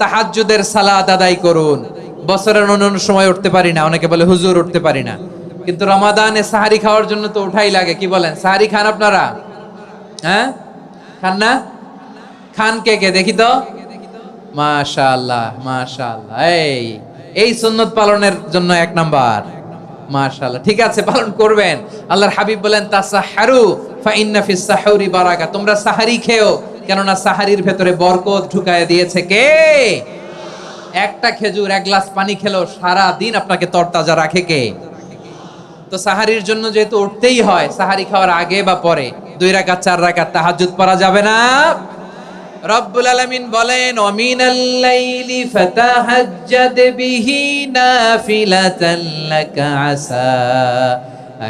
তাহাজ্জুদের সালাত আদায় করুন। বছরের অন্য সময় উঠতে পারি না, অনেকে বলে হুজুর উঠতে পারি না, কিন্তু রমাদানে সাহারি খাওয়ার জন্য তো উঠাই লাগে। কি বলেন, সাহারি খান আপনারা? হ্যাঁ, খান না? খান কে কে দেখি তো? মাশাআল্লাহ মাশাআল্লাহ। এই সুন্নত পালনের জন্য এক নাম্বার। মাশাআল্লাহ, ঠিক আছে, পালন করবেন। আল্লাহর হাবিব বলেন তাসাহহারু ফা ইন্না ফিস সাহুরি বারাকা, তোমরা সাহারি খেও, কেননা সাহারির ভেতরে বরকত ঢুকায় দিয়েছে কে? একটা খেজুর, এক গ্লাস পানি খেলেও সারা দিন আপনাকে তরতাজা রাখে কে? তো সাহারির জন্য যেহেতু উঠতেই হয়, সাহারি খাওয়ার আগে বা পরে 2 রাকাত 4 রাকাত তাহাজ্জুদ পড়া যাবে না? রব্বুল আলামিন বলেন ওয়ামিনাল লাইলি ফাতাহাজ্জাদ বিহি নাফিলাতান লাকা আসা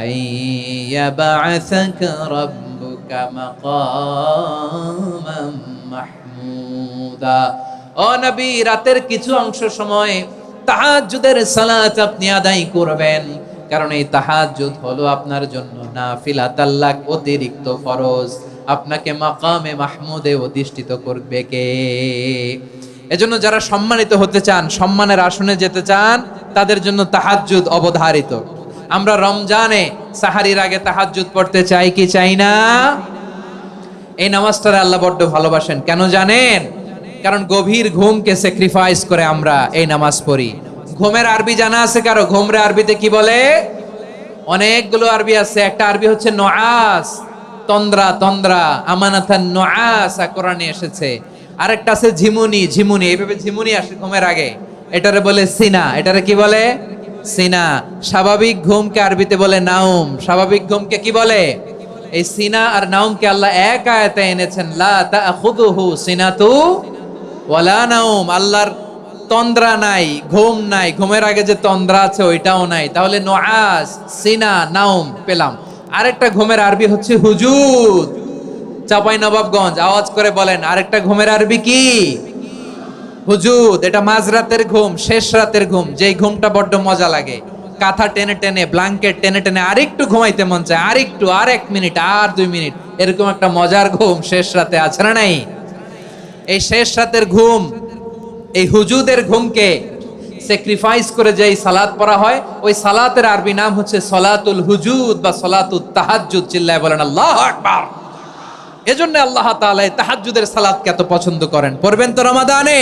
আইয়াবআসাকা রাব্বুকা মাকামান মাহমুদা। ও নবী, রাতের কিছু অংশ সময় তাহাজ্জুদের সালাত আপনি আদায় করবেন, কারণ এই তাহাজ্জুদ হলো আপনার জন্য নাফিলাতাল লাক, অতিরিক্ত ফরজ। আপনাকে মাকামে মাহমুদে অধিষ্ঠিত করবে কে? এজন্য যারা সম্মানিত হতে চান, সম্মানের আসনে যেতে চান, তাদের জন্য তাহাজ্জুদ অবধারিত। আমরা রমজানে সাহারির আগে তাহাজ্জুদ পড়তে চাই কি চাই না? এই নামাজটারে আল্লাহ বড্ড ভালোবাসেন, কেন জানেন? কারণ গভীর ঘুমকে স্যাক্রিফাইস করে আমরা এই নামাজ পড়ি। ঘুমের আরবি জানা আছে কারো? ঘুমরে আরবিতে কি বলে? অনেকগুলো আরবি আছে। একটা আরবি হচ্ছে নুআস, তন্দ্রা, তন্দ্রা, আমানাতান নুআসা কোরআনে এসেছে। আরেকটা আছে ঝিমুনি, ঝিমুনি, এইভাবে ঝিমুনি আসে ঘুমের আগে, এটারে বলে সিনা। এটারে কি বলে? সিনা। স্বাভাবিক ঘুমকে আরবিতে বলে নাউম। স্বাভাবিক ঘুমকে কি বলে? এই সিনা আর নাউমকে আল্লাহ এক আয়াতে এনেছেন, লা তাখুযুহু সিনাতু ওয়ালা নাউম। আল্লাহর তন্দ্রা নাই, ঘুম নাই, ঘুমের আগে যে তন্দ্রা আছে ওইটাও নাই। তাহলে নুআস, সিনা, নাউম পেলাম। আরেকটা ঘুমের আরবি হচ্ছে হুজুদ। চাঁপাইনবাবগঞ্জ আওয়াজ করে বলেন, আরেকটা ঘুমের আরবি কি? হুজুদ। এটা মাঝরাতের ঘুম, শেষ রাতের ঘুম, যেই ঘুমটা বড্ড মজা লাগে। কাঁথা টেনে টেনে, ব্ল্যাঙ্কেট টেনে টেনে আরেকটু ঘুমাইতে মন চায়, আরেকটু, আর 1 মিনিট, আর 2 মিনিট, এরকম একটা মজার ঘুম শেষ রাতে আছে না নাই? এই শেষ রাতের ঘুম, এই হুজুদের ঘুমকে স্যাক্রিফাইস করে যেই সালাত পড়া হয়, ওই সালাতের আরবি নাম হচ্ছে সলাতুল হুজুদ বা সলাতুত তাহাজ্জুদ। চিল্লায় বলেন আল্লাহু আকবার। এজন্য আল্লাহ তাআলা এই তাহাজ্জুদের সালাতকে এত পছন্দ করেন। পড়বেন তো রমাদানে?